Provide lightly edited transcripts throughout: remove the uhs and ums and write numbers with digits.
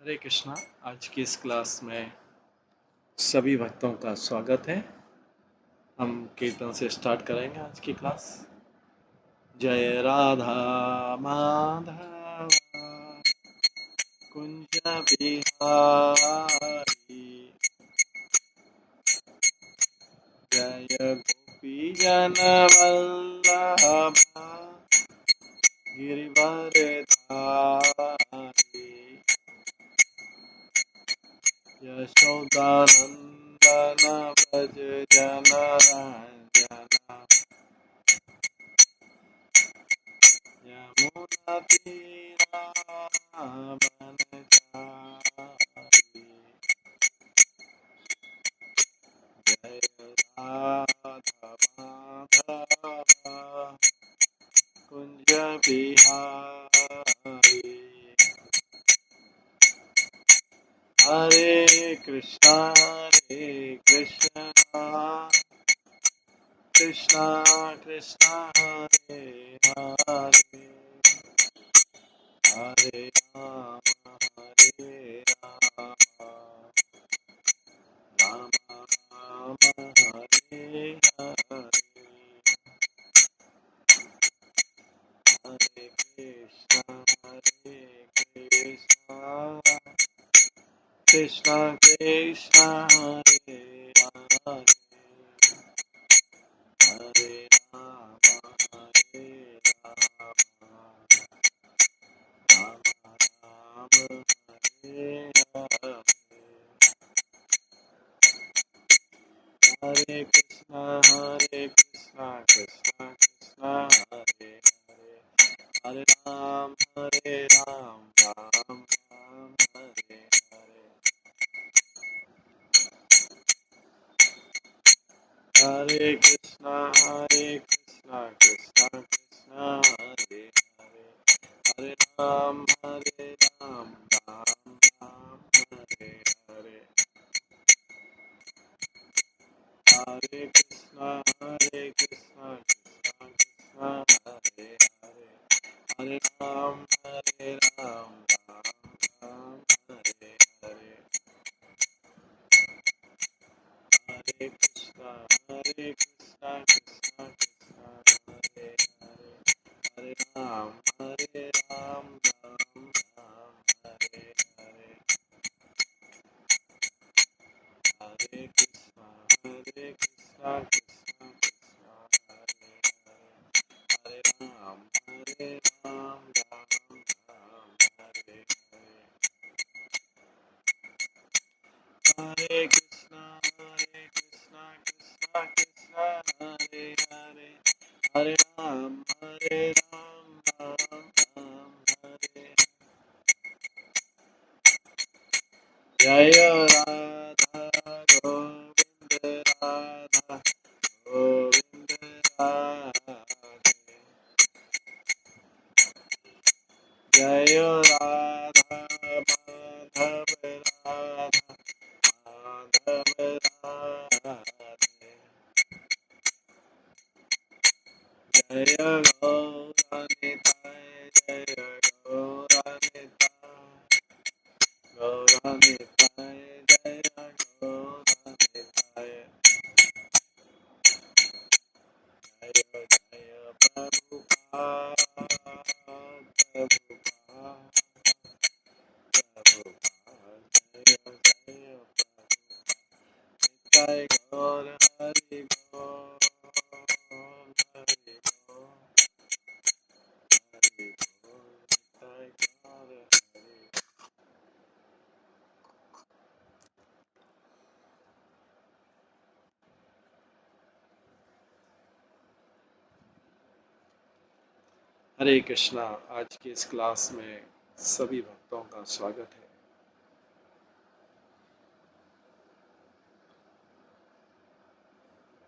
हरे कृष्णा। आज की इस क्लास में सभी भक्तों का स्वागत है। हम कीर्तन से स्टार्ट करेंगे आज की क्लास। जय राधा माधव कुंज बिहारी, जय गोपी जन वल्लभ गिरिवरधारी, यशोदानंदन व्रज जनरंजना, यमुनातीरावनचारी, जय राधा कुंज बिहारी। हरे कृष्णा कृष्णा कृष्णा हरे हरे, हरे राम राम राम हरे हरे, हरे कृष्णा कृष्णा कृष्णा हरे हरे, हरे राम राम राम हरे हरे, हरे कृष्णा कृष्णा कृष्णा हरे हरे, हरे राम राम राम हरे हरे, हरे कृष्णा कृष्णा कृष्णा हरे हरे, हरे राम राम राम हरे हरे, हरे कृष्णा कृष्णा कृष्णा हरे हरे, हरे राम राम राम हरे हरे, हरे कृष्णा कृष्णा कृष्णा हरे हरे, हरे राम राम राम हरे हरे, हरे कृष्णा कृष्णा कृष्णा हरे हरे, हरे राम राम राम हरे हरे, हरे कृष्णा कृष्णा कृष्णा हरे हरे, हरे राम राम हरे, जय राधा गोविंद राधा गोविंद राधे, जय राधा माधव राधा माधव राधे, जय गौरनिताय जय गौरनिताय, गौरनिताय जय गौरनिताय, जय जय प्रभुपाद प्रभुपाद प्रभुपाद, जय जय प्रभुपाद, जय गौर हरि बोल हरि बोल हरि बोल, जय गौर हरि। हरे कृष्णा। आज की इस क्लास में सभी भक्तों का स्वागत है।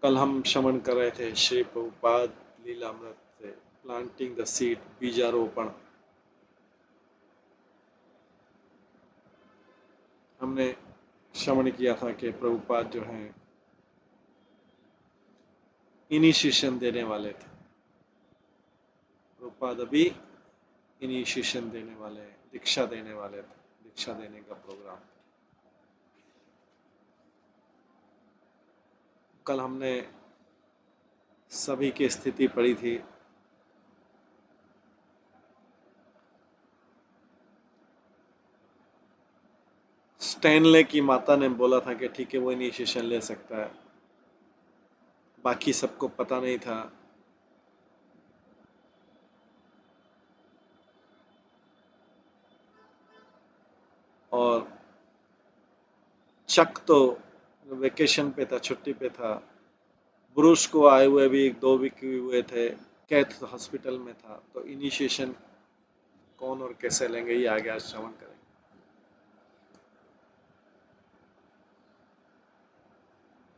कल हम श्रवण कर रहे थे श्री प्रभुपाद लीलामृत से प्लांटिंग द सीड, बीजारोपण। हमने श्रवण किया था कि प्रभुपाद जो हैं इनिशिएशन देने वाले थे। प्रभुपाद अभी इनिशिएशन देने वाले हैं, दीक्षा देने वाले थे, दीक्षा देने का प्रोग्राम। कल हमने सभी की स्थिति पढ़ी थी। स्टैनले की माता ने बोला था कि ठीक है वो इनिशिएशन ले सकता है, बाकी सबको पता नहीं था। और चक तो वेकेशन पे था, छुट्टी पे था। ब्रूस को आए हुए भी 2 वीक हुए थे, कैथ हॉस्पिटल में था। तो इनिशिएशन कौन और कैसे लेंगे ये आगे आज श्रवण करेंगे।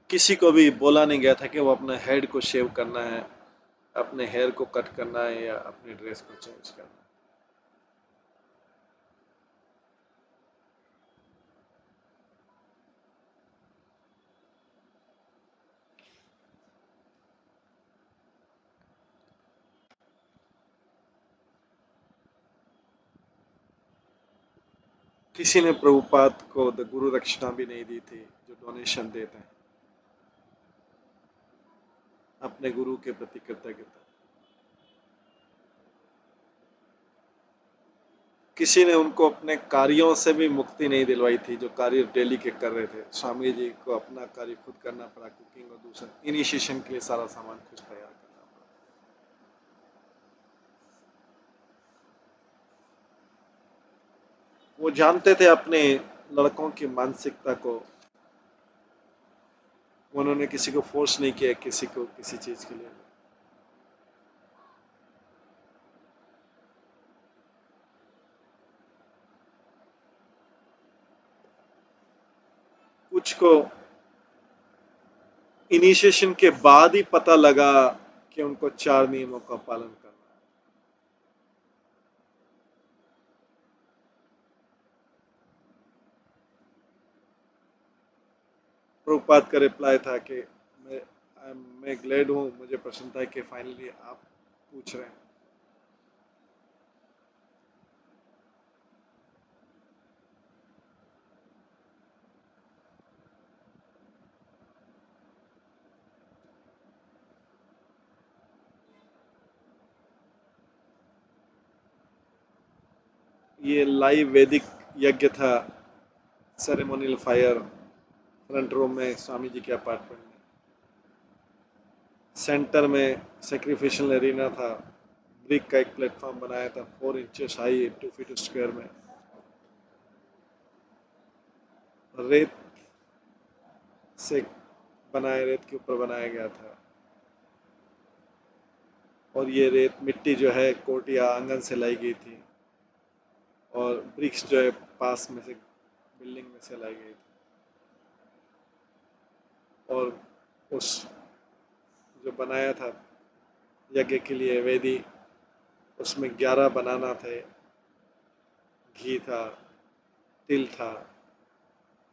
किसी को भी बोला नहीं गया था कि वो अपने हेड को शेव करना है, अपने हेयर को कट करना है या अपनी ड्रेस को चेंज करना है। किसी ने प्रभुपाद को गुरु दक्षिणा भी नहीं दी थी, जो डोनेशन देते हैं अपने गुरु के प्रति कृतज्ञता। किसी ने उनको अपने कार्यों से भी मुक्ति नहीं दिलवाई थी, जो कार्य डेली के कर रहे थे। स्वामी जी को अपना कार्य खुद करना पड़ा, कुकिंग और दूसरा इनिशिएशन के लिए सारा सामान खुद तैयार करना पड़ा। वो जानते थे अपने लड़कों की मानसिकता को। उन्होंने किसी को फोर्स नहीं किया किसी को किसी चीज के लिए। कुछ को इनिशिएशन के बाद ही पता लगा कि उनको 4 नियमों का पालन करना है। प्रभुपाद का रिप्लाई था कि मैं मैं ग्लैड हूँ, मुझे प्रसन्नता है कि फाइनली आप पूछ रहे हैं। ये लाइव वैदिक यज्ञ था, सेरेमोनियल फायर, फ्रंट रूम में स्वामी जी के अपार्टमेंट में। सेंटर में सेक्रीफिशियल एरिना था, ब्रिक का एक प्लेटफॉर्म बनाया था 4 इंचेस हाई 2 फीट स्क्वायर में। रेत से बनाया, रेत के ऊपर बनाया गया था। और ये रेत मिट्टी जो है कोर्ट या आंगन से लाई गई थी, और ब्रिक्स जो है पास में से बिल्डिंग में से लाई गई थी। और उस जो बनाया था यज्ञ के लिए वेदी, उसमें 11 बनाना थे, घी था, तिल था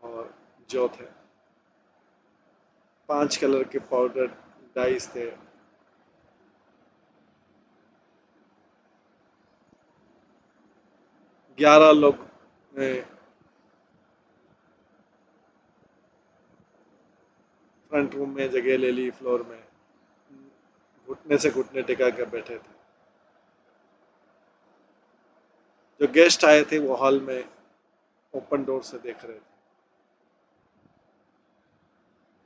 और जौ थे। 5 कलर के पाउडर डाइस थे। 11 लोग ने फ्रंट रूम में जगह ले ली, फ्लोर में घुटने से घुटने टिका कर बैठे थे। जो गेस्ट आए थे वो हॉल में ओपन डोर से देख रहे थे।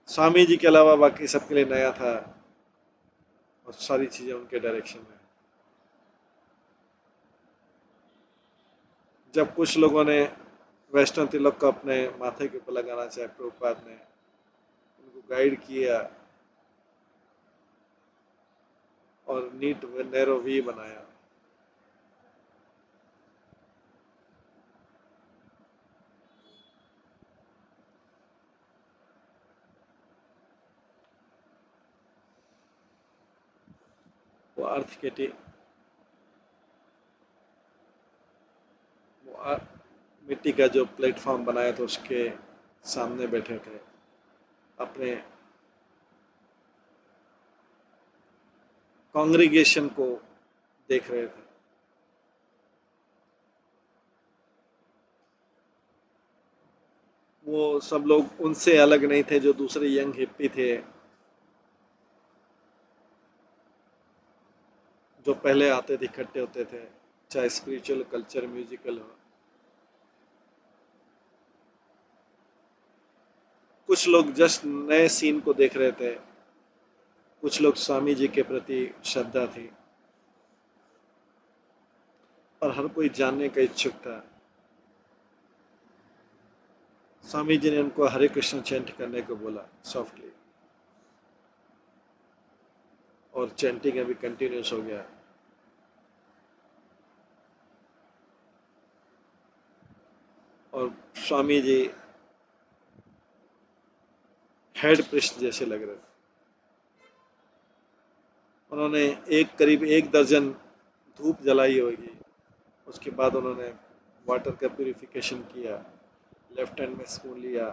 स्वामी जी के अलावा बाकी सबके लिए नया था और सारी चीजें उनके डायरेक्शन में। जब कुछ लोगों ने वैष्णव तिलक को अपने माथे के ऊपर लगाना चाहे, प्रभुपाद ने उनको गाइड किया और नीट नैरो वी बनाया। वो अर्थ के मिट्टी का जो प्लेटफॉर्म बनाया था उसके सामने बैठे थे, अपने कांग्रीगेशन को देख रहे थे। वो सब लोग उनसे अलग नहीं थे, जो दूसरे यंग हिप्पी थे, जो पहले आते थे, इकट्ठे होते थे, चाहे स्पिरिचुअल, कल्चर, म्यूजिकल हो। कुछ लोग जस्ट नए सीन को देख रहे थे, कुछ लोग स्वामी जी के प्रति श्रद्धा थी, और हर कोई जानने का इच्छुक था। स्वामी जी ने उनको हरे कृष्ण चैंट करने को बोला सॉफ्टली, और चैंटिंग अभी कंटिन्यूस हो गया। और स्वामी जी हेड प्रिस्ट जैसे लग रहे थे। उन्होंने करीब 1 दर्जन धूप जलाई होगी। उसके बाद उन्होंने वाटर का प्यूरिफिकेशन किया, लेफ्ट हैंड में स्पून लिया,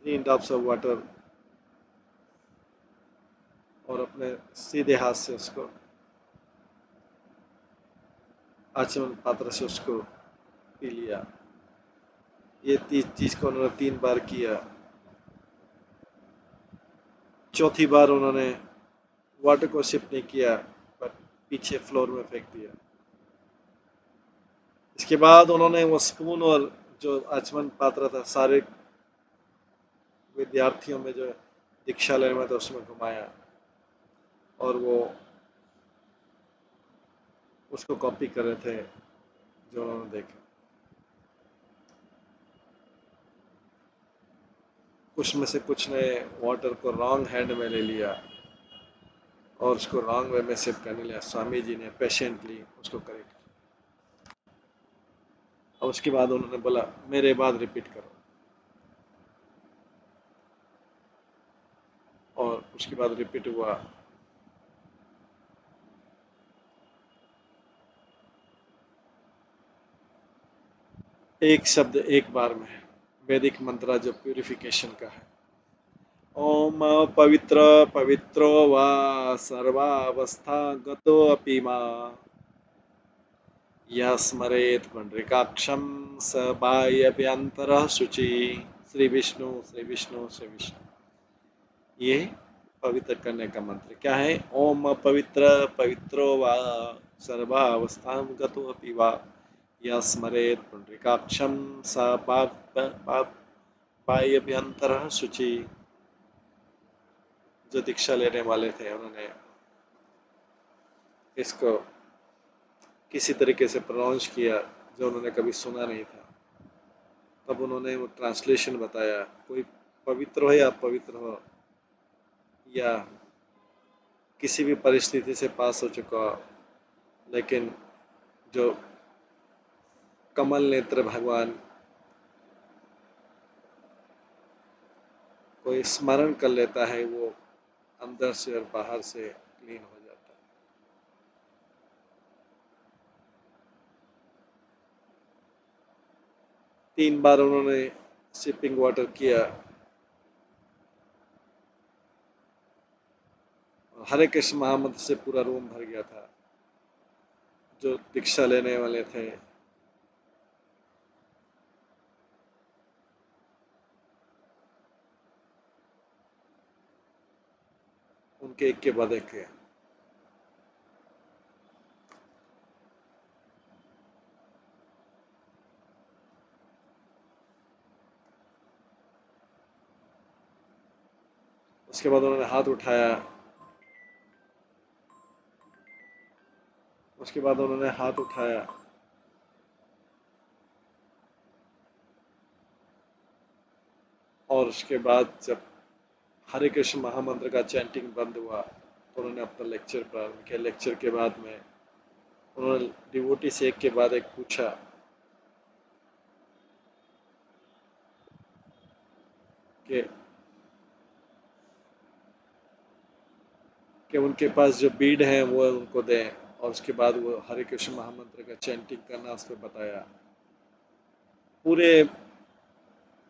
3 ड्रॉप्स ऑफ वाटर, और अपने सीधे हाथ से उसको आचमन पात्र से उसको पी लिया। ये चीज को उन्होंने 3 बार किया। चौथी बार उन्होंने वाटर को सिप नहीं किया, पर पीछे फ्लोर में फेंक दिया। इसके बाद उन्होंने वो स्पून और जो आचमन पात्र था सारे विद्यार्थियों में जो दीक्षा लेने में था उसमें घुमाया, और वो उसको कॉपी कर रहे थे जो उन्होंने देखा। कुछ में से कुछ ने वाटर को रॉन्ग हैंड में ले लिया और उसको रॉन्ग वे में सिप करने लिया। स्वामी जी ने पेशेंटली उसको करेक्ट किया, और उसके बाद उन्होंने बोला मेरे बाद रिपीट करो, और उसके बाद रिपीट हुआ। एक शब्द एक बार में, वैदिक मंत्र जो प्यूरिफिकेशन का है। ओम पवित्र पवित्रो वा सर्वावस्था गतोऽपि मा यः स्मरेत् पुंडरीकाक्षं स बाह्यभ्यन्तरः शुचि। श्री विष्णु श्री विष्णु श्री विष्णु, ये पवित्र करने का मंत्र क्या है? ओम पवित्र पवित्रो वा सर्वावस्थां गतोऽपि वा यः स्मरेत् पुंडरीकाक्षं स बाह्यभ्यन्तरः शुचि। जो दीक्षा लेने वाले थे उन्होंने इसको किसी तरीके से प्रोनाउंस किया जो उन्होंने कभी सुना नहीं था। तब उन्होंने वो ट्रांसलेशन बताया, कोई पवित्र हो या अपवित्र हो, या किसी भी परिस्थिति से पास हो चुका हो, लेकिन जो कमल नेत्र भगवान कोई स्मरण कर लेता है, वो अंदर से और बाहर से क्लीन हो जाता है। 3 बार उन्होंने सिपिंग वाटर किया, और हरे कृष्ण महामंत्र से पूरा रूम भर गया था। जो दीक्षा लेने वाले थे उनके एक के बाद एक के। उसके बाद उन्होंने हाथ उठाया, उसके बाद उन्होंने हाथ उठाया, और उसके बाद जब हरे कृष्ण महामंत्र का चैंटिंग बंद हुआ तो उन्होंने अपना लेक्चर प्रारंभ किया। लेक्चर के बाद में उन्होंने डिवोटी से एक के बाद एक पूछा कि उनके पास जो बीड है वो उनको दें, और उसके बाद वो हरे कृष्ण महामंत्र का चैंटिंग करना उस पर बताया। पूरे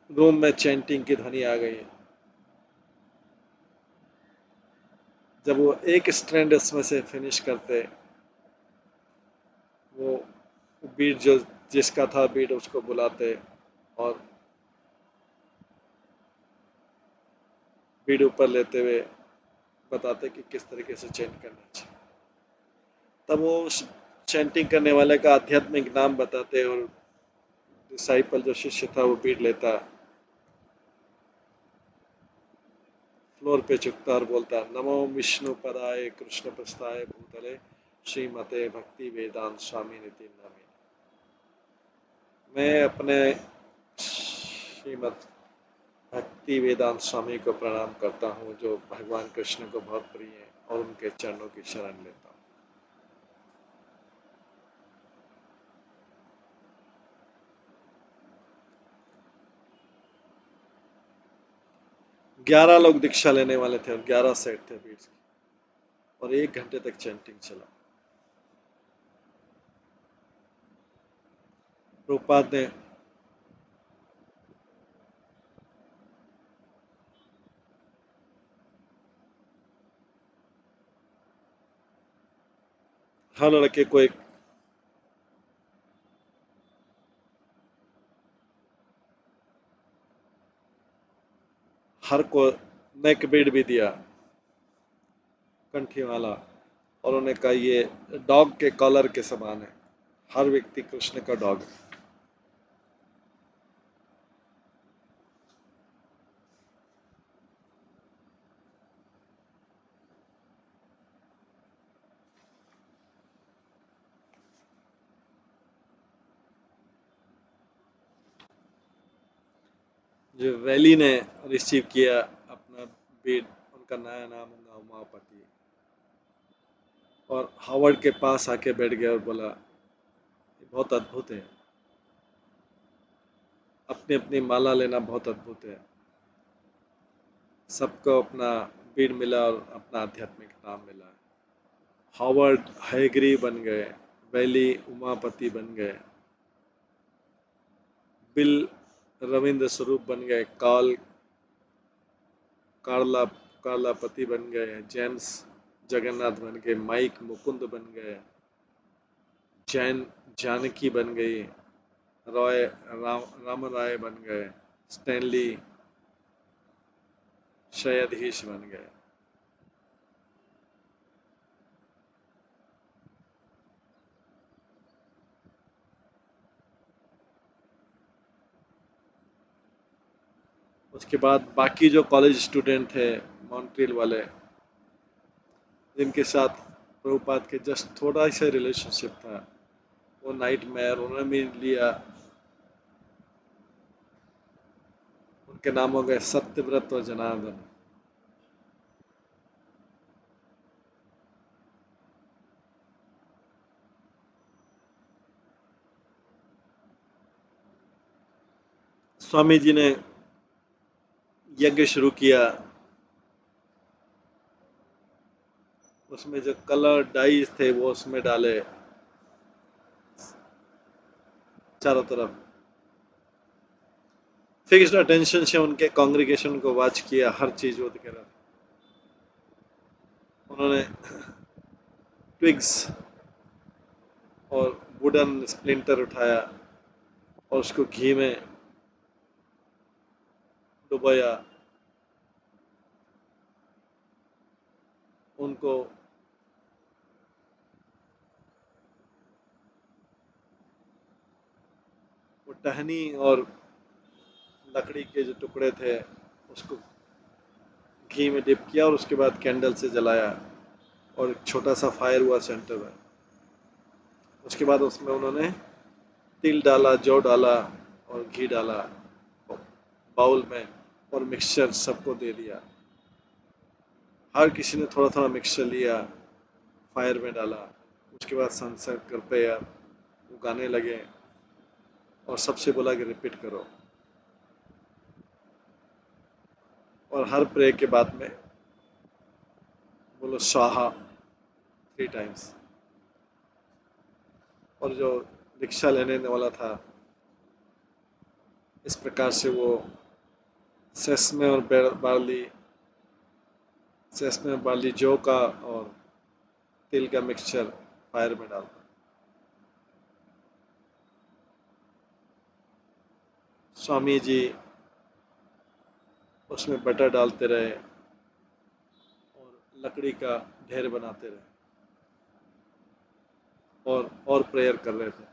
रूम में चैंटिंग की ध्वनि आ गई। जब वो एक स्ट्रैंड उसमें से फिनिश करते, वो बीट जो जिसका था बीट उसको बुलाते, और बीड ऊपर लेते हुए बताते कि किस तरीके से चैंट करना चाहिए। तब वो चैंटिंग करने वाले का आध्यात्मिक नाम बताते और डिसाइपल जो शिष्य था वो बीड लेता, फ्लोर पे झुकता और बोलता, नमो विष्णु पदाय कृष्ण प्रस्थाय भूतले श्रीमते भक्ति वेदांत स्वामी निति नामी। मैं अपने श्रीमद भक्ति वेदांत स्वामी को प्रणाम करता हूँ जो भगवान कृष्ण को बहुत प्रिय है और उनके चरणों की शरण लेता हूँ। 11 लोग दीक्षा लेने वाले थे और 11 सेट थे बीट्स की और 1 घंटे तक चैंटिंग चला। प्रभुपाद ने हर लड़के को एक हर को नेक बीड भी दिया, कंठी वाला, और उन्होंने कहा ये डॉग के कॉलर के समान है, हर व्यक्ति कृष्ण का डॉग है। जो वैली ने रिसीव किया अपना बीड, उनका नया नाम होगा उमापति, और हावर्ड के पास आके बैठ गया और बोला ये बहुत अद्भुत है, अपनी अपनी माला लेना बहुत अद्भुत है। सबको अपना बीड मिला और अपना आध्यात्मिक नाम मिला। हावर्ड हैग्री बन गए, वैली उमापति बन गए, बिल रविंद्र स्वरूप बन गए, कार्ला कार्लापति बन गए, जेम्स जगन्नाथ बन गए, माइक मुकुंद बन गए, जैन जानकी बन गई, राम राय बन गए, स्टैनली शयाधीश बन गए। उसके बाद बाकी जो कॉलेज स्टूडेंट थे मॉन्ट्रियल वाले, जिनके साथ प्रभुपाद के जस्ट थोड़ा सा रिलेशनशिप था, वो नाइट मेयर उन्होंने भी लिया। उनके नाम हो गए सत्यव्रत और जनार्दन। स्वामी जी ने यज्ञ शुरू किया, उसमें जो कलर डाइज थे वो उसमें डाले चारों तरफ। फिक्स्ड अटेंशन से उनके कांग्रीगेशन को वॉच किया, हर चीज वो दिख रहा। उन्होंने ट्विग्स और वुडन स्प्लिंटर उठाया और उसको घी में डुबोया, उनको वो टहनी और लकड़ी के जो टुकड़े थे उसको घी में डिप किया और उसके बाद कैंडल से जलाया और एक छोटा सा फायर हुआ सेंटर में। उसके बाद उसमें उन्होंने तिल डाला, जौ डाला और घी डाला बाउल में और मिक्सचर सबको दे दिया। हर किसी ने थोड़ा थोड़ा मिक्सचर लिया, फायर में डाला। उसके बाद सनसेट करते यार वो गाने लगे और सबसे बोला कि रिपीट करो, और हर प्रे के बाद में बोलो स्वाहा 3 टाइम्स। और जो दीक्षा लेने वाला था, इस प्रकार से वो सेस्मे और बार्ली, सेस्मे बार्ली जौ का और तिल का मिक्सचर फायर में डालता। स्वामी जी उसमें बटर डालते रहे, लकड़ी का ढेर बनाते रहे और प्रेयर कर रहे थे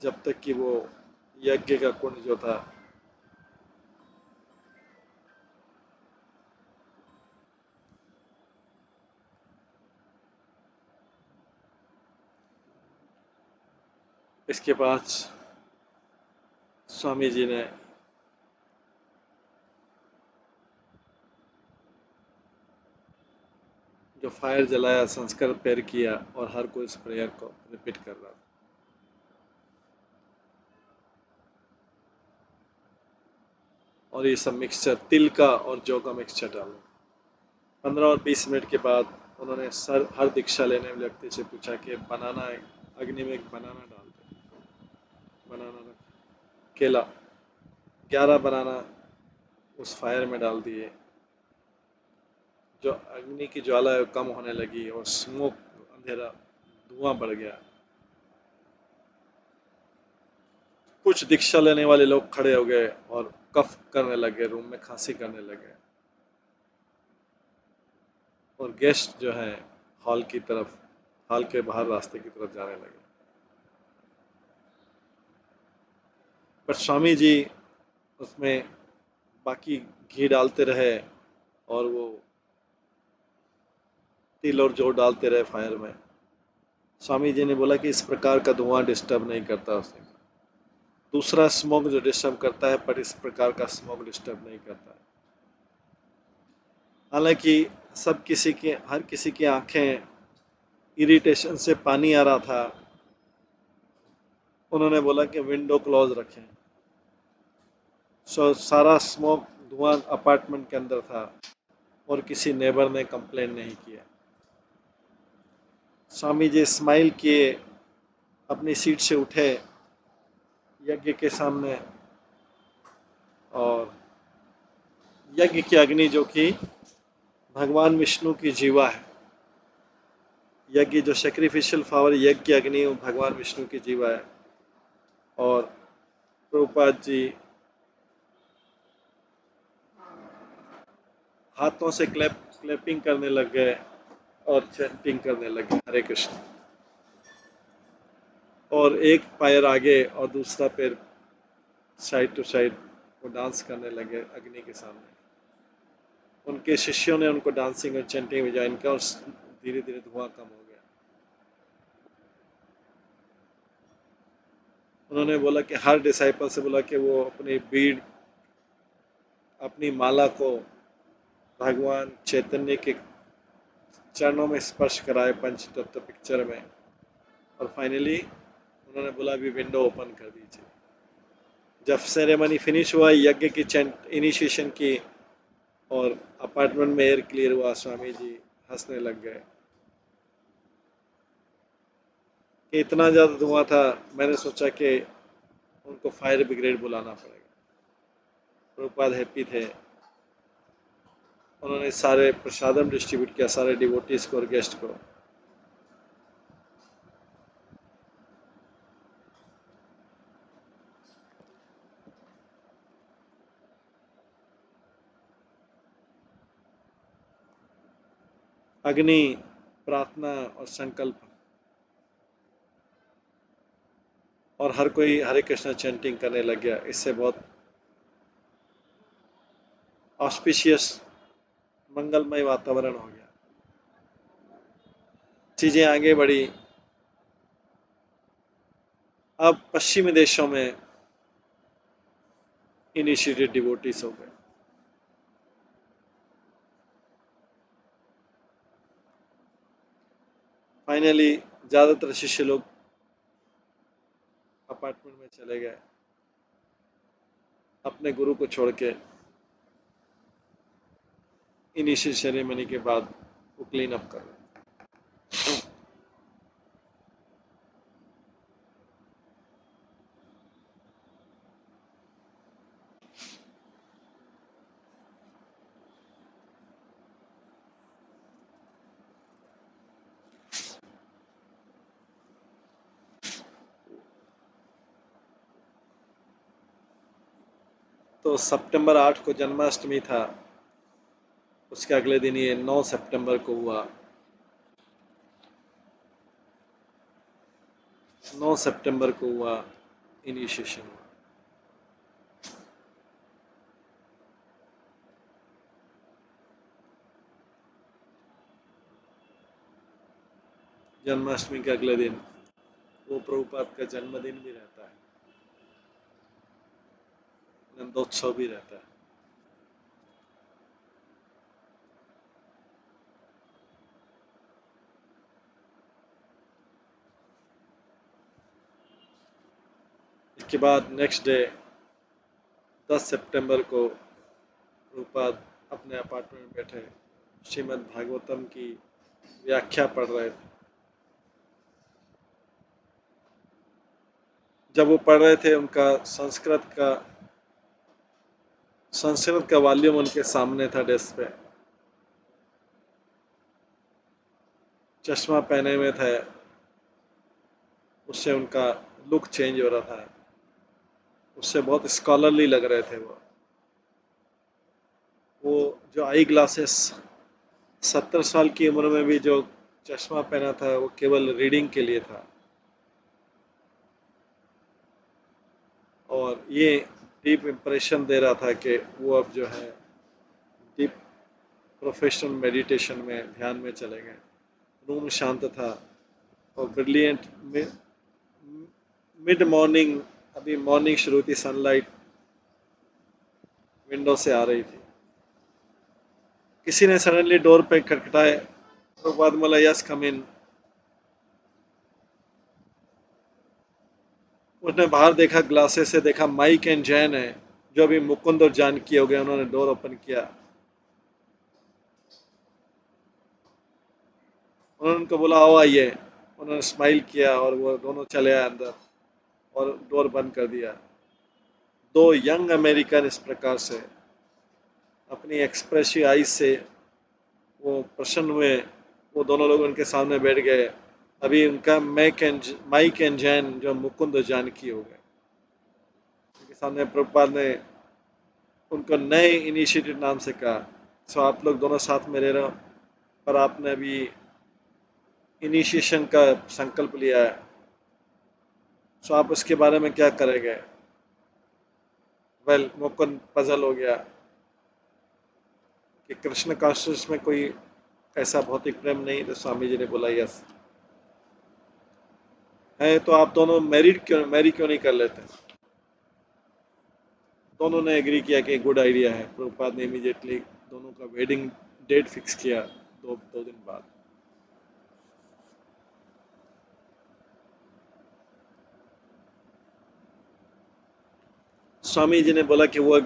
जब तक कि वो यज्ञ का कुंड जो था इसके पास स्वामी जी ने जो फायर जलाया, संस्कार पैर किया और हर कोई इस प्रेयर को रिपीट कर रहा था। और ये सब मिक्सचर तिल का और जौ का मिक्सचर डाला। 15 और 20 मिनट के बाद उन्होंने हर दीक्षा लेने वाले व्यक्ति से पूछा कि बनाना, अग्नि में एक बनाना डाल दे। बनाना रख, केला 11 बनाना उस फायर में डाल दिए। जो अग्नि की ज्वाला है कम होने लगी और स्मोक, अंधेरा, धुआं बढ़ गया। कुछ दीक्षा लेने वाले लोग खड़े हो गए और कफ करने लगे, रूम में खांसी करने लगे। और गेस्ट जो है हॉल की तरफ, हॉल के बाहर रास्ते की तरफ जाने लगे। पर स्वामी जी उसमें बाकी घी डालते रहे और वो तिल और जौ डालते रहे फायर में। स्वामी जी ने बोला कि इस प्रकार का धुआं डिस्टर्ब नहीं करता उसने। दूसरा स्मोक जो डिस्टर्ब करता है, पर इस प्रकार का स्मोक डिस्टर्ब नहीं करता है। हालांकि हर किसी की आंखें इरिटेशन से पानी आ रहा था। उन्होंने बोला कि विंडो क्लोज रखें। सारा स्मोक, धुआं अपार्टमेंट के अंदर था और किसी नेबर ने कंप्लेन नहीं किया। स्वामी जी स्माइल किए, अपनी सीट से उठे यज्ञ के सामने, और यज्ञ की अग्नि जो कि भगवान विष्णु की जीवा है, यज्ञ जो सेक्रीफिशियल फ्लावर यज्ञ की अग्नि भगवान विष्णु की जीवा है। और प्रभुपाद जी हाथों से क्लैपिंग करने लग गए और चैंटिंग करने लगे, हरे कृष्ण। और एक पैर आगे और दूसरा पैर साइड टू साइड वो डांस करने लगे अग्नि के सामने। उनके शिष्यों ने उनको डांसिंग और चैंटिंग में ज्वाइन किया और धीरे धीरे धुआं कम हो गया। उन्होंने बोला कि हर डिसाइपल से बोला कि वो अपनी बीड, अपनी माला को भगवान चैतन्य के चरणों में स्पर्श कराए पंच तत्व पिक्चर में। और फाइनली उन्होंने बोला अभी विंडो ओपन कर दीजिए। जब सेरेमनी फिनिश हुआ, यज्ञ की इनिशिएशन की और अपार्टमेंट में एयर क्लियर हुआ, स्वामी जी हंसने लग गए कि इतना ज़्यादा धुआं था, मैंने सोचा कि उनको फायर ब्रिगेड बुलाना पड़ेगा। प्रभुपाद हैप्पी थे। उन्होंने सारे प्रसादम डिस्ट्रीब्यूट किया, सारे डिवोटीज को और गेस्ट को। अग्नि, प्रार्थना और संकल्प, और हर कोई हरे कृष्णा चैंटिंग करने लग गया। इससे बहुत ऑस्पिशियस, मंगलमय वातावरण हो गया। चीजें आगे बढ़ी। अब पश्चिमी देशों में इनिशिएटेड डिवोटीज हो गए। फाइनली ज्यादातर शिष्य लोग अपार्टमेंट में चले गए, अपने गुरु को छोड़ के। इनिशियल सेरेमनी के बाद वो क्लीन अप कर रहे। तो सितंबर 8 को जन्माष्टमी था। उसके अगले दिन ये 9 सितंबर को हुआ। 9 सितंबर को हुआ इनिशिएशन हुआ। जन्माष्टमी के अगले दिन वो प्रभुपाद का जन्मदिन भी रहता है, नंदोत्सव भी रहता है। इसके बाद नेक्स्ट डे 10 सितंबर को प्रभुपाद अपने अपार्टमेंट में बैठे श्रीमद् भागवतम की व्याख्या पढ़ रहे थे। जब वो पढ़ रहे थे उनका संस्कृत का वॉल्यूम उनके सामने था डेस्क पे। चश्मा पहने हुए थे, उससे उनका लुक चेंज हो रहा था, उससे बहुत स्कॉलरली लग रहे थे वो जो आई ग्लासेस 70 साल की उम्र में भी जो चश्मा पहना था वो केवल रीडिंग के लिए था, और ये डीप इम्प्रेशन दे रहा था कि वो अब जो है डीप प्रोफेशनल मेडिटेशन में ध्यान में चले गए। रूम शांत था और ब्रिलियंट मिड मॉर्निंग, अभी मॉर्निंग शुरू थी, सनलाइट विंडो से आ रही थी। किसी ने सडनली डोर पे खटखटाए तो बाद बोला यस कम इन। उसने बाहर देखा, ग्लासेस से देखा माइक एंड जैन है जो अभी मुकुंद और जानकी हो गए। उन्होंने डोर ओपन किया, उन्होंने उनको बोला आओ आइए। उन्होंने स्माइल किया और वो दोनों चले आए अंदर और डोर बंद कर दिया। दो यंग अमेरिकन इस प्रकार से अपनी एक्सप्रेसिव आईज से वो प्रसन्न हुए। वो दोनों लोग उनके सामने बैठ गए। अभी उनका माइक एंड जैन जो मुकुंद और जानकी हो गए। उनके सामने प्रभुपाद ने उनको नए इनिशिएटिव नाम से कहा, सो आप लोग दोनों साथ में रह रहे हो पर आपने अभी इनिशिएशन का संकल्प लिया है, सो आप उसके बारे में क्या करेंगे। वेल मुकुंद पजल हो गया कि कृष्ण कॉन्शियस में कोई ऐसा भौतिक प्रेम नहीं। तो स्वामी जी ने बोला यस है, तो आप दोनों मैरी क्यों नहीं कर लेते। दोनों ने एग्री किया कि गुड आइडिया है। प्रभुपाद ने इमीडिएटली दोनों का वेडिंग डेट फिक्स किया दो दिन बाद। स्वामी जी ने बोला कि वो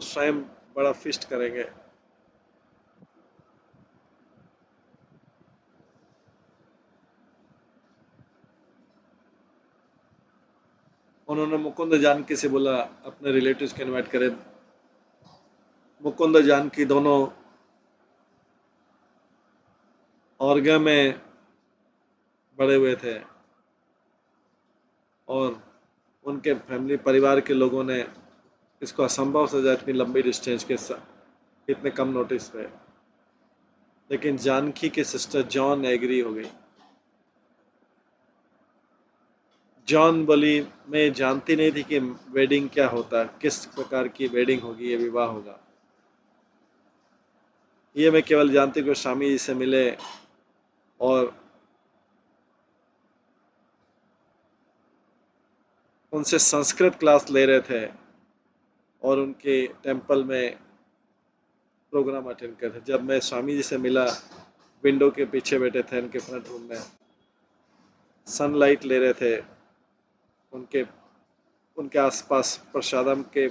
स्वयं बड़ा फिस्ट करेंगे। उन्होंने मुकुंद जानकी से बोला अपने रिलेटिव्स को इनवाइट करें। मुकुंद जानकी दोनों औरगा में बड़े हुए थे और उनके फैमिली परिवार के लोगों ने इसको असंभव समझा इतनी लंबी डिस्टेंस के साथ, इतने कम नोटिस पे। लेकिन जानकी के सिस्टर जॉन एग्री हो गई। जॉन बोली मैं जानती नहीं थी कि वेडिंग क्या होता है, किस प्रकार की वेडिंग होगी, ये विवाह होगा। ये मैं केवल जानती हूँ स्वामी जी से मिले और उनसे संस्कृत क्लास ले रहे थे और उनके टेंपल में प्रोग्राम अटेंड कर थे। जब मैं स्वामी जी से मिला, विंडो के पीछे बैठे थे उनके फ्रंट रूम में, सनलाइट ले रहे थे। उनके उनके आसपास प्रसादम के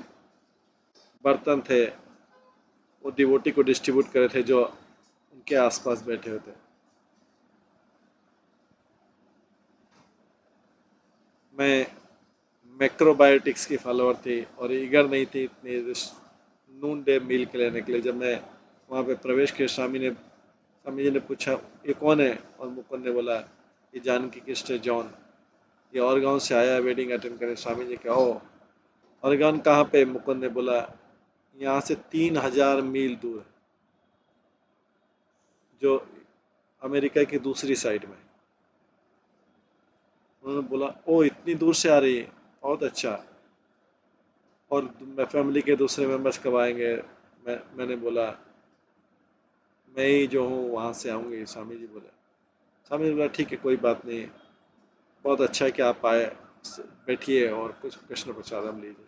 बर्तन थे, वो डिवोटी को डिस्ट्रीब्यूट कर रहे थे जो उनके आसपास बैठे हुए थे। मैं मैक्रोबायोटिक्स की फॉलोअर थी और ईगर नहीं थी इतनी नून डे मील के लेने के लिए। जब मैं वहाँ पे प्रवेश किया, स्वामी जी ने पूछा ये कौन है, और मुकुंद ने बोला ये जानकी की सिस्टर जॉन, ये और गांव से आया है वेडिंग अटेंड करने। स्वामी जी कहा ओ और गांव कहाँ पे। मुकुंद ने बोला यहाँ से 3000 मील दूर है। जो अमेरिका की दूसरी साइड में। उन्होंने बोला ओ इतनी दूर से आ रही है, बहुत अच्छा। और मैं फैमिली के दूसरे मेंबर्स कब आएंगे? मैंने बोला मैं ही जो हूँ वहाँ से आऊँगी। स्वामी जी बोला ठीक है कोई बात नहीं, बहुत अच्छा है कि आप आए, बैठिए और कुछ कृष्ण प्रसादम लीजिए।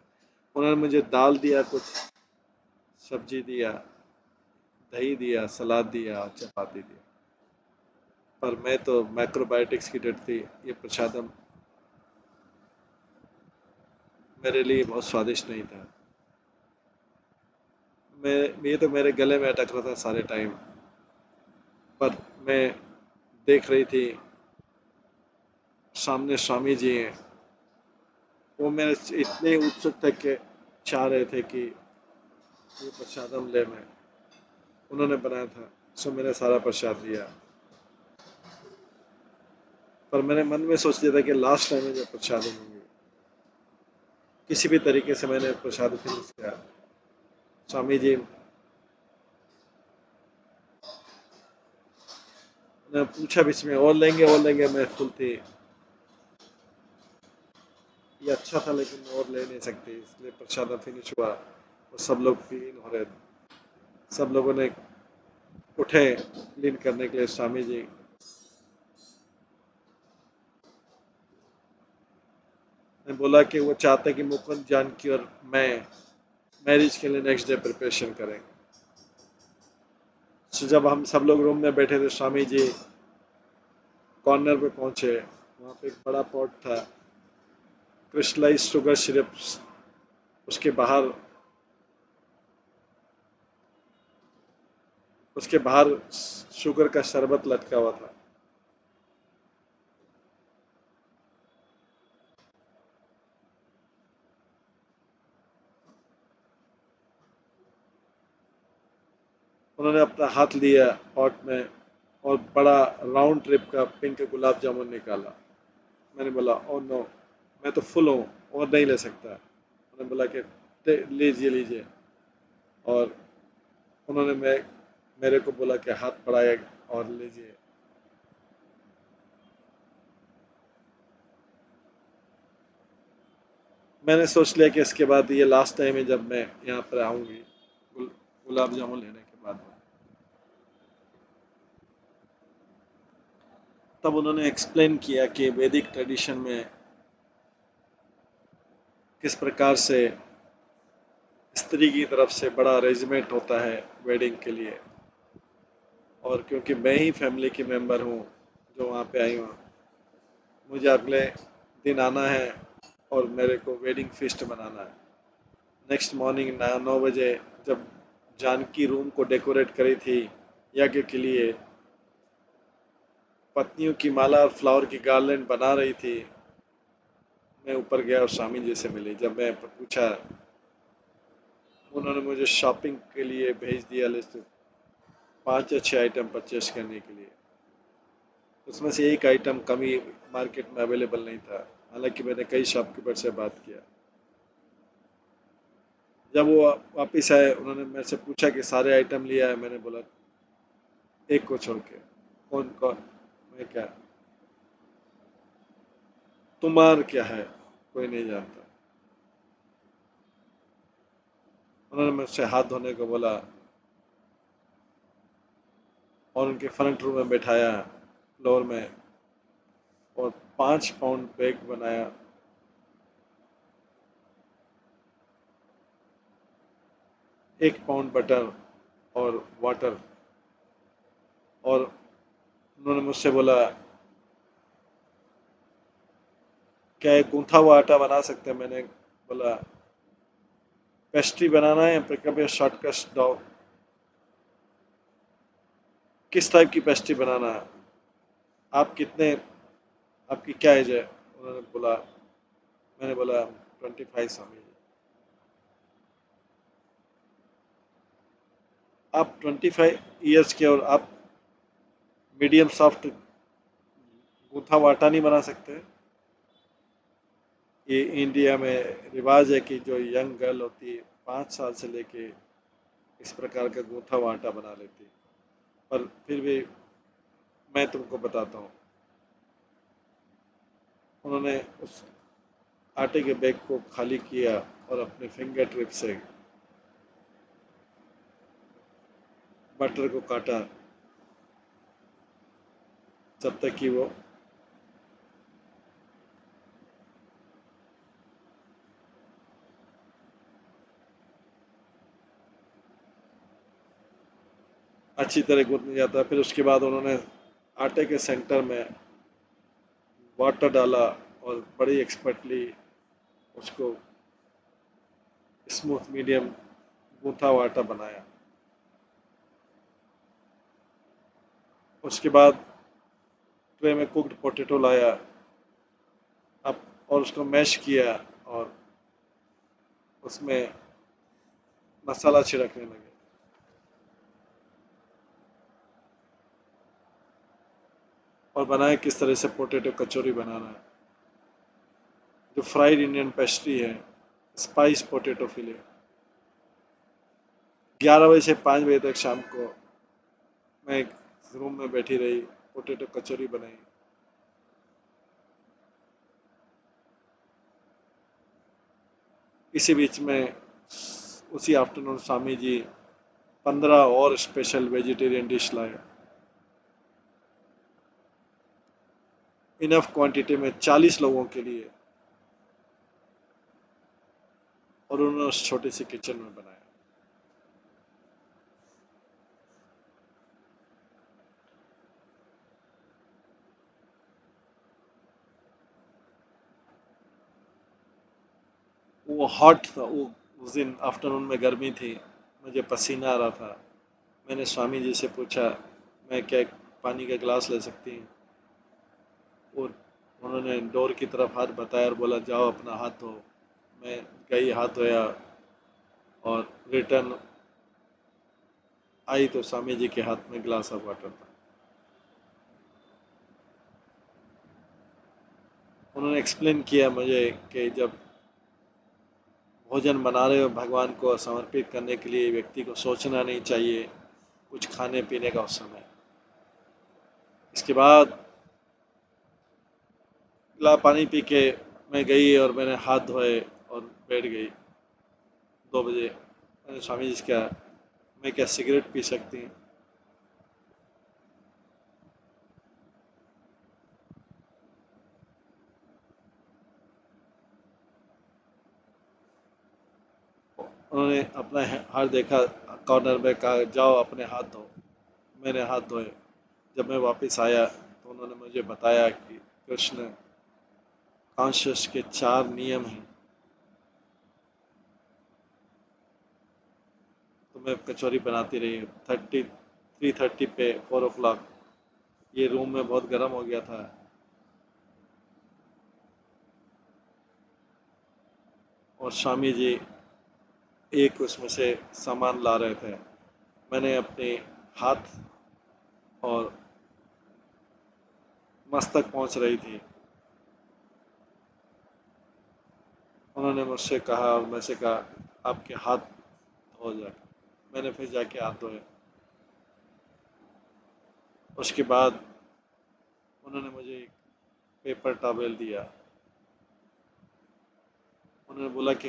उन्होंने मुझे दाल दिया, कुछ सब्जी दिया, दही दिया, सलाद दिया और चपाती दी। पर मैं तो मैक्रोबायोटिक्स की डर थी, ये प्रसादम मेरे लिए बहुत स्वादिष्ट नहीं था। मैं ये तो मेरे गले में अटक रहा था सारे टाइम। पर मैं देख रही थी सामने स्वामी जी हैं, वो मेरे से इतने उत्सुक थे कि चाह रहे थे कि ये प्रसादम ले मैं। उन्होंने बनाया था, सो मैंने सारा प्रसाद लिया। पर मैंने मन में सोच लिया था कि लास्ट टाइम में जब प्रसादम होंगे, किसी भी तरीके से मैंने प्रसाद फिनिश किया। स्वामी जी ने पूछा बीच में और लेंगे, मैं फुल थी। ये अच्छा था लेकिन और ले नहीं सकती, इसलिए प्रसाद फिनिश हुआ और सब लोग विलीन हो रहे थे। सब लोगों ने उठे विलीन करने के लिए। स्वामी जी ने बोला कि वो चाहते हैं कि मुकुंद जानकी और मैं मैरिज के लिए नेक्स्ट डे प्रिपरेशन करें। तो जब हम सब लोग रूम में बैठे थे, स्वामी जी कॉर्नर पे पहुंचे। वहाँ पे एक बड़ा पॉट था, क्रिस्टलाइज शुगर सिरप, उसके बाहर उसके बाहर शुगर का शरबत लटका हुआ था। उन्होंने अपना हाथ लिया पॉट में और बड़ा राउंड ट्रिप का पिंक गुलाब जामुन निकाला। मैंने बोला ओ नो, मैं तो फुल हूँ और नहीं ले सकता। उन्होंने बोला कि लीजिए लीजिए। और उन्होंने मेरे को बोला कि हाथ बढ़ाए और लीजिए। मैंने सोच लिया कि इसके बाद ये लास्ट टाइम है जब मैं यहाँ पर आऊँगी गुलाब जामुन लेने के बाद। तब उन्होंने एक्सप्लेन किया कि वैदिक ट्रेडिशन में किस प्रकार से स्त्री की तरफ से बड़ा अरेंजमेंट होता है वेडिंग के लिए। और क्योंकि मैं ही फैमिली की मेंबर हूँ जो वहाँ पे आई हूँ, मुझे अगले दिन आना है और मेरे को वेडिंग फीस्ट बनाना है। नेक्स्ट मॉर्निंग 9 बजे जब जानकी रूम को डेकोरेट करी थी यज्ञ के लिए, पत्नियों की माला और फ्लावर की गार्लैंड बना रही थी, मैं ऊपर गया और स्वामी जी से मिली। जब मैं पूछा, उन्होंने मुझे शॉपिंग के लिए भेज दिया लिस्ट, 5 या 6 आइटम परचेस करने के लिए। उसमें से एक आइटम कमी मार्केट में अवेलेबल नहीं था, हालांकि मैंने कई शॉपकीपर से बात किया। जब वो वापस आए, उन्होंने मेरे से पूछा कि सारे आइटम लिया है? मैंने बोला एक को छोड़ के। कौन कौन? मैं क्या, तुम्हार क्या है, कोई नहीं जानता। उन्होंने मुझसे हाथ धोने को बोला और उनके फ्रंट रूम में बैठाया फ्लोर में, और 5 पाउंड बैग बनाया। 1 पाउंड बटर और वाटर। और उन्होंने मुझसे बोला क्या एक गूंथा हुआ आटा बना सकते हैं? मैंने बोला पेस्ट्री बनाना है, पिकअप या शॉर्टकट डॉ, किस टाइप की पेस्ट्री बनाना है? आप कितने, आपकी क्या एज है? उन्होंने बोला, मैंने बोला 25 स्वामी जी। आप 25 ईयर्स के और आप मीडियम सॉफ्ट गूंथा हुआ आटा नहीं बना सकते? ये इंडिया में रिवाज है कि जो यंग गर्ल होती है 5 साल से लेके इस प्रकार का गूंथा हुआ आटा बना लेती है। पर फिर भी मैं तुमको बताता हूँ। उन्होंने उस आटे के बैग को खाली किया और अपने फिंगर टिप से बटर को काटा जब तक कि वो अच्छी तरह गूंथ नहीं जाता। फिर उसके बाद उन्होंने आटे के सेंटर में वाटर डाला और बड़ी एक्सपर्टली उसको स्मूथ मीडियम गूंथा हुआ आटा बनाया। उसके बाद ट्रे में कुक्ड पोटैटो लाया अब और उसको मैश किया और उसमें मसाला छिड़कने लगे। और बनाया किस तरह से पोटैटो कचौरी बनाना है, जो फ्राइड इंडियन पेस्ट्री है, स्पाइस पोटैटो फिले। 11 बजे से 5 बजे तक शाम को मैं एक रूम में बैठी रही, पोटैटो कचौरी बनाई। इसी बीच में उसी आफ्टरनून स्वामी जी 15 और स्पेशल वेजिटेरियन डिश लाए, इनफ क्वांटिटी में 40 लोगों के लिए, और उन्होंने उस छोटी सी किचन में बनाया। वो हॉट था, वो उस दिन आफ्टरनून में गर्मी थी, मुझे पसीना आ रहा था। मैंने स्वामी जी से पूछा, मैं क्या एक पानी का गिलास ले सकती हूँ? और उन्होंने डोर की तरफ हाथ बताया और बोला जाओ अपना हाथ धो। मैं गई, हाथ धोया और रिटर्न आई तो स्वामी जी के हाथ में ग्लास ऑफ वाटर था। उन्होंने एक्सप्लेन किया मुझे कि जब भोजन बना रहे हो भगवान को समर्पित करने के लिए, व्यक्ति को सोचना नहीं चाहिए कुछ खाने पीने का उस समय। इसके बाद गिला पानी पी के मैं गई और मैंने हाथ धोए और बैठ गई। 2 बजे मैंने स्वामी जी से कहा, मैं क्या सिगरेट पी सकती हूँ? उन्होंने अपना हाथ देखा कॉर्नर में, कहा जाओ अपने हाथ धो। मैंने हाथ धोए। जब मैं वापस आया तो उन्होंने मुझे बताया कि कृष्ण कॉन्शियस के 4 नियम हैं। तो मैं कचौरी बनाती रही 3:30 पे 4 o'clock। ये रूम में बहुत गर्म हो गया था और स्वामी जी एक उसमें से सामान ला रहे थे। मैंने अपने हाथ और मस्तक पहुंच रही थी। उन्होंने मुझसे कहा और मैं से कहा आपके हाथ धो जाए। मैंने फिर जाके हाथ धोए। उसके बाद उन्होंने मुझे एक पेपर टॉवेल दिया। उन्होंने बोला कि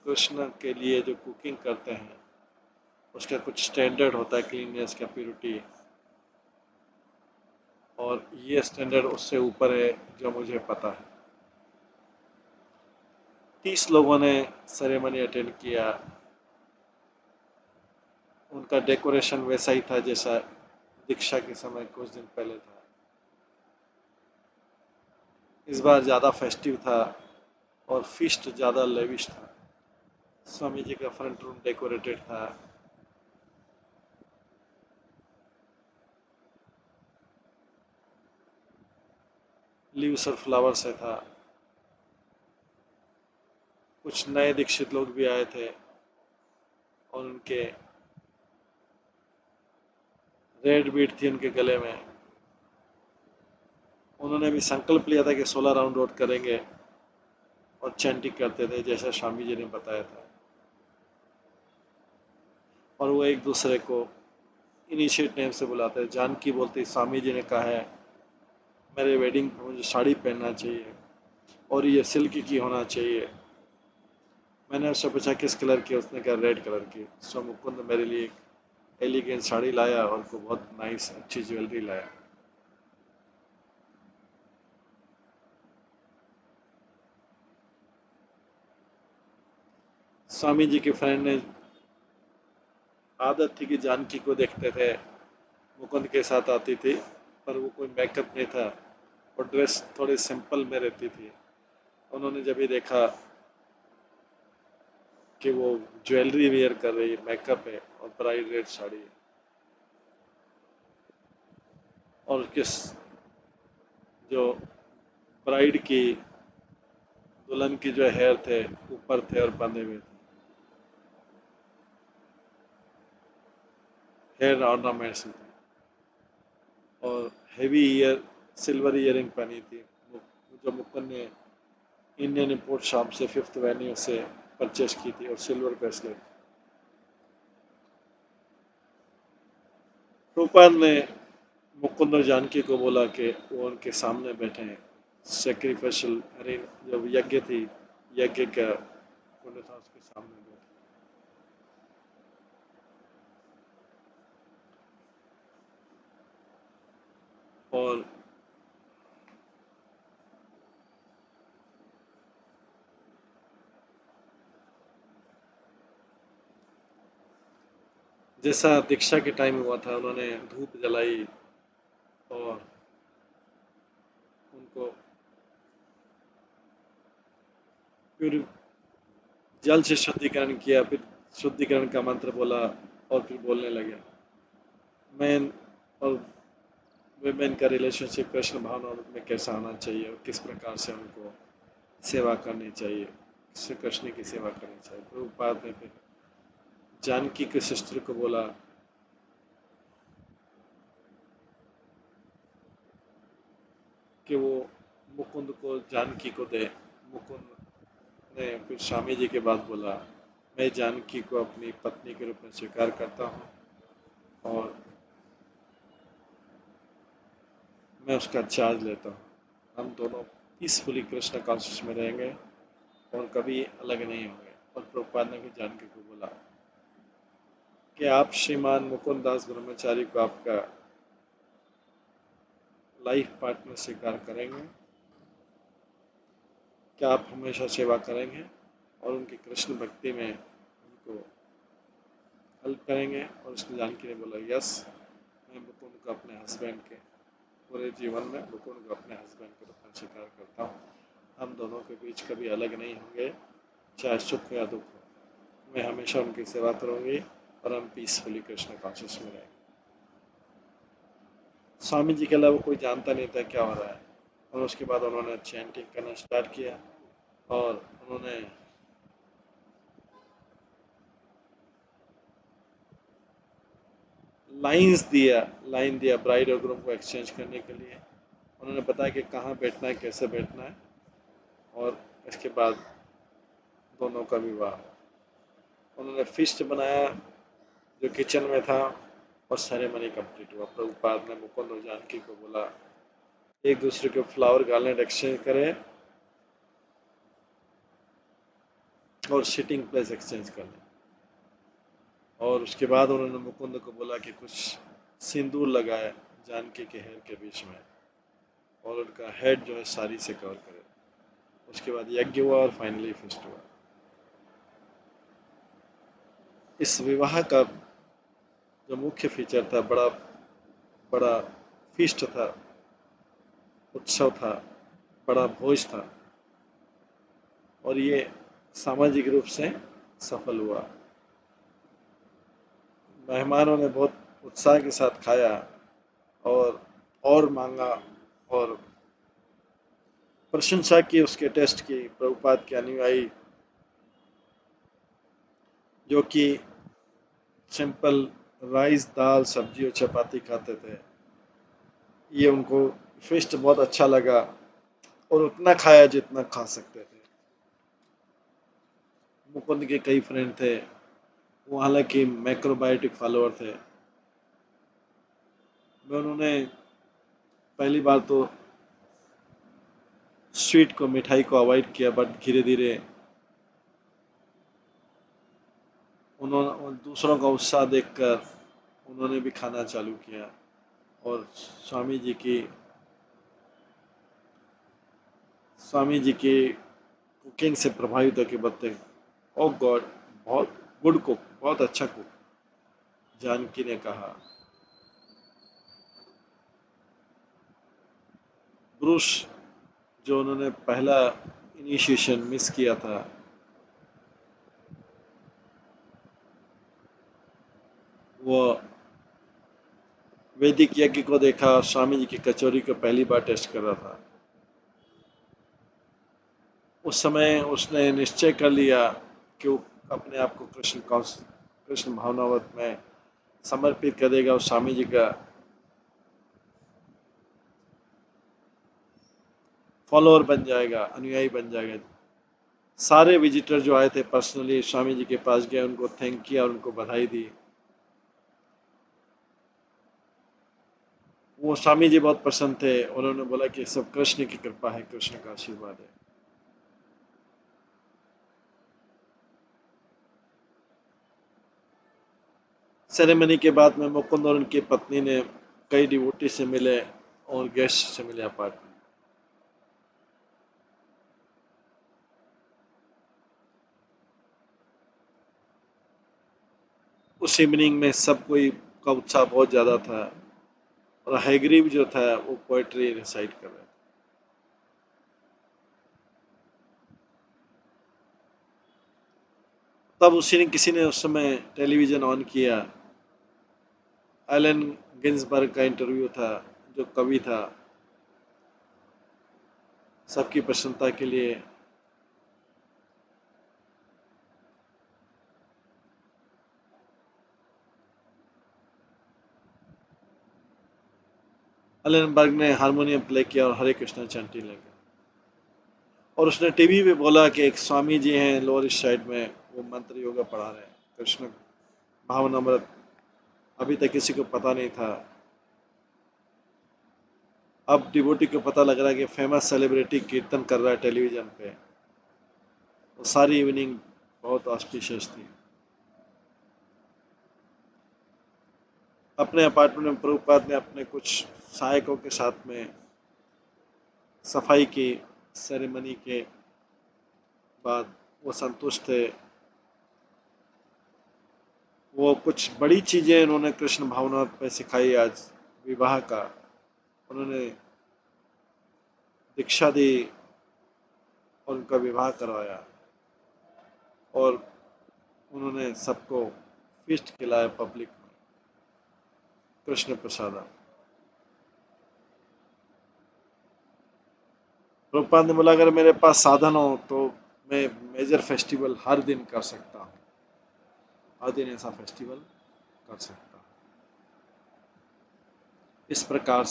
कृष्ण के लिए जो कुकिंग करते हैं उसका कुछ स्टैंडर्ड होता है, क्लीननेस का, प्योरिटी, और ये स्टैंडर्ड उससे ऊपर है जो मुझे पता है। 30 लोगों ने सेरेमनी अटेंड किया। उनका डेकोरेशन वैसा ही था जैसा दीक्षा के समय कुछ दिन पहले था। इस बार ज़्यादा फेस्टिव था और फीस्ट ज़्यादा लेविश था। स्वामी जी का फ्रंट रूम डेकोरेटेड था। लीव्स और फ्लावर से था। कुछ नए दीक्षित लोग भी आए थे और उनके रेड बीट थी उनके गले में। उन्होंने भी संकल्प लिया था कि 16 राउंड रोड करेंगे और चैंटिंग करते थे जैसा स्वामी जी ने बताया था। और वो एक दूसरे को इनिशिएट नेम से बुलाते हैं। जानकी बोलती स्वामी जी ने कहा है मेरे वेडिंग पर मुझे साड़ी पहनना चाहिए और ये सिल्क की होना चाहिए। मैंने उससे पूछा किस कलर की, उसने कहा रेड कलर की। सो मुकुंद मेरे लिए एक एलिगेंट साड़ी लाया और को बहुत नाइस अच्छी ज्वेलरी लाया। स्वामी जी के फ्रेंड ने आदत थी कि जानकी को देखते थे मुकुंद के साथ आती थी, पर वो कोई मेकअप नहीं था और ड्रेस थोड़ी सिंपल में रहती थी। उन्होंने जब भी देखा कि वो ज्वेलरी वेयर कर रही है, मेकअप है और ब्राइड रेड साड़ी है, और किस जो ब्राइड की दुल्हन की जो हेयर थे ऊपर थे और बंधे हुए थे, हेयर ऑर्नामेंट्स थे, और हेवी ईयर सिल्वर ईयरिंग पहनी थी जो मुकुंद ने इंडियन इंपोर्ट शॉप से फिफ्थ एवेन्यू से परचेज की थी, और सिल्वर ब्रेसलेट। रूपाल ने मुकुंद और जानकी को बोला कि वो उनके सामने बैठे हैं। सेक्रीफिशियल अरेंज जब यज्ञ थी, यज्ञ का कुंड था, उसके सामने बैठे। और जैसा दीक्षा के टाइम हुआ था, उन्होंने धूप जलाई और उनको फिर जल से शुद्धिकरण किया, फिर शुद्धिकरण का मंत्र बोला और फिर बोलने लगे। मैन और वुमेन का रिलेशनशिप कृष्ण भावना में कैसा आना चाहिए और किस प्रकार से उनको सेवा करनी चाहिए, श्री कृष्ण की सेवा करनी चाहिए। प्रभुपाद ने फिर जानकी के सिस्टर को बोला कि वो मुकुंद को जानकी को दे। मुकुंद ने फिर स्वामी जी के बाद बोला मैं जानकी को अपनी पत्नी के रूप में स्वीकार करता हूँ और मैं उसका चार्ज लेता हूँ। हम दोनों पीसफुली कृष्ण कॉन्शियस में रहेंगे और कभी अलग नहीं होंगे। और प्रभुपाद ने भी जानकी को बोला कि आप श्रीमान मुकुंद दास ब्रह्मचारी को आपका लाइफ पार्टनर स्वीकार करेंगे? क्या आप हमेशा सेवा करेंगे और उनकी कृष्ण भक्ति में उनको हेल्प करेंगे? और उसने जानकी ने बोला यस, मैं मुकुंद को अपने हस्बैंड के पूरे जीवन में मुकुंद को अपने हस्बैंड के रूप में स्वीकार करता हूँ। हम दोनों के बीच कभी अलग नहीं होंगे, चाहे सुख या दुख हो। मैं हमेशा उनकी सेवा करूंगी और हम पीसफुली कृष्ण कॉन्शियस में रहेंगे। स्वामी जी के अलावा कोई जानता नहीं था क्या हो रहा है। और उसके बाद उन्होंने चैंटिंग करना स्टार्ट किया और उन्होंने लाइन दिया ब्राइड और ग्रूम को एक्सचेंज करने के लिए। उन्होंने बताया कि कहाँ बैठना है, कैसे बैठना है, और इसके बाद दोनों का विवाह। उन्होंने फिस्ट बनाया जो किचन में था और सेरेमनी कंप्लीट हुआ। प्रभुपाद ने मुकुंद और जानकी को बोला एक दूसरे के फ्लावर गार्लैंड एक्सचेंज करें और सिटिंग प्लेस एक्सचेंज कर लें। और उसके बाद उन्होंने मुकुंद को बोला कि कुछ सिंदूर लगाए जानकी के हेयर के बीच में और उनका हेड जो है साड़ी से कवर करे। उसके बाद यज्ञ हुआ और फाइनली फिस्ट हुआ। इस विवाह का जो मुख्य फीचर था, बड़ा बड़ा फीस्ट था, उत्सव था, बड़ा भोज था, और ये सामाजिक रूप से सफल हुआ। मेहमानों ने बहुत उत्साह के साथ खाया और मांगा और प्रशंसा की, उसके टेस्ट की। प्रभुपाद के अनुयायी जो कि सिंपल राइस दाल सब्जी और चपाती खाते थे, ये उनको फिस्ट बहुत अच्छा लगा और उतना खाया जितना खा सकते थे। मुकुंद के कई फ्रेंड थे, वो हालांकि मैक्रोबायोटिक फॉलोअर थे, में उन्होंने पहली बार तो स्वीट को, मिठाई को अवॉइड किया, बट धीरे धीरे उन्होंने दूसरों का उत्साह देखकर उन्होंने भी खाना चालू किया और स्वामी जी की कुकिंग से प्रभावित होकर बताते, ओ गॉड, बहुत गुड कुक, बहुत अच्छा कुक, जानकी ने कहा। ब्रूस, जो उन्होंने पहला इनिशिएशन मिस किया था, वो वैदिक यज्ञ को देखा और स्वामी जी की कचौरी को पहली बार टेस्ट कर रहा था। उस समय उसने निश्चय कर लिया कि वो अपने आप को कृष्ण भावनावत में समर्पित कर देगा और स्वामी जी का फॉलोअर बन जाएगा, अनुयायी बन जाएगा। सारे विजिटर जो आए थे पर्सनली स्वामी जी के पास गए, उनको थैंक किया, उनको बधाई दी। वो स्वामी जी बहुत प्रसन्न थे, उन्होंने बोला कि सब कृष्ण की कृपा है, कृष्ण का आशीर्वाद है। सेरेमनी के बाद में मुकुंद और उनकी पत्नी ने कई डिवोटी से मिले और गेस्ट से मिले अपार्टमेंट। उस इवनिंग में सब कोई का उत्साह बहुत ज्यादा था और हैग्रीव जो था वो पोएट्री रिसाइट कर रहा था। तब उसी ने किसी ने उस समय टेलीविजन ऑन किया, एलन गिन्सबर्ग का इंटरव्यू था, जो कवि था, सबकी प्रसन्नता के लिए। एलनबर्ग ने हारमोनियम प्ले किया और हरे कृष्णा चैंटिंग लगे, और उसने टीवी पे बोला कि एक स्वामी जी हैं लोअर ईस्ट साइड में, वो मंत्र योगा पढ़ा रहे हैं, कृष्ण भावनामृत, अभी तक किसी को पता नहीं था। अब डिवोटी को पता लग रहा है कि फेमस सेलिब्रिटी कीर्तन कर रहा है टेलीविजन पे। वो सारी इवनिंग बहुत ऑस्पिशियस थी। अपने अपार्टमेंट में प्रभुपाद ने अपने कुछ सहायकों के साथ में सफाई की। सेरेमनी के बाद वो संतुष्ट थे। वो कुछ बड़ी चीजें उन्होंने कृष्ण भावना पे सिखाई। आज विवाह का उन्होंने दीक्षा दी और उनका विवाह करवाया, और उन्होंने सबको फीस्ट खिलाया पब्लिक में, कृष्ण प्रसादा। प्रभुपाद ने बोला, अगर मेरे पास साधन हो तो मैं मेजर फेस्टिवल हर दिन कर सकता हूँ, हर दिन ऐसा फेस्टिवल कर सकता हूँ। इस प्रकार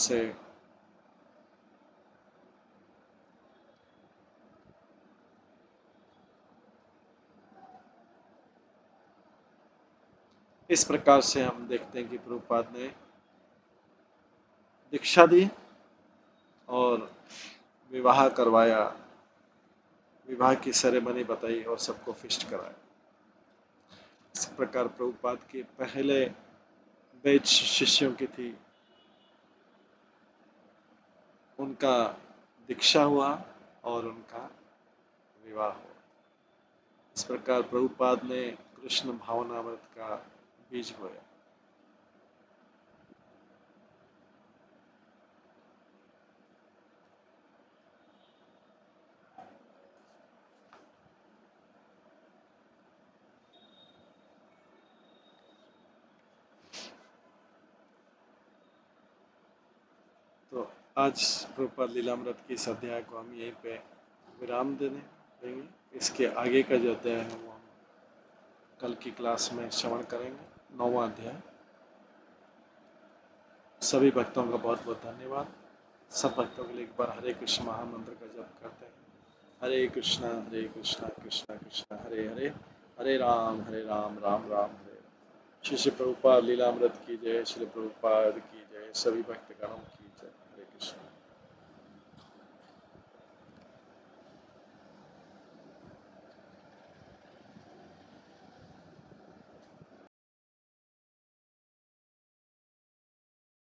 से हम देखते हैं कि प्रभुपाद ने दीक्षा दी और विवाह करवाया, विवाह की सेरेमनी बताई और सबको फिस्ट कराया। इस प्रकार प्रभुपाद के पहले बैच शिष्यों की थी, उनका दीक्षा हुआ और उनका विवाह हुआ। इस प्रकार प्रभुपाद ने कृष्ण भावनामृत का बीज बोया। तो आज प्रभुपाद लीलामृत की इस अध्याय को हम यहीं पे विराम देंगे। इसके आगे का जो अध्याय है वो हम कल की क्लास में श्रवण करेंगे। 9वां अध्याय। सभी भक्तों का बहुत बहुत धन्यवाद। सब भक्तों के लिए एक बार हरे कृष्ण महामंत्र का जप करते हैं। हरे कृष्णा कृष्णा कृष्णा हरे हरे, हरे राम राम राम हरे। श्री श्री प्रभुपाद लीलामृत की जय। श्री प्रभुपाद की जय। सभी भक्तगणों की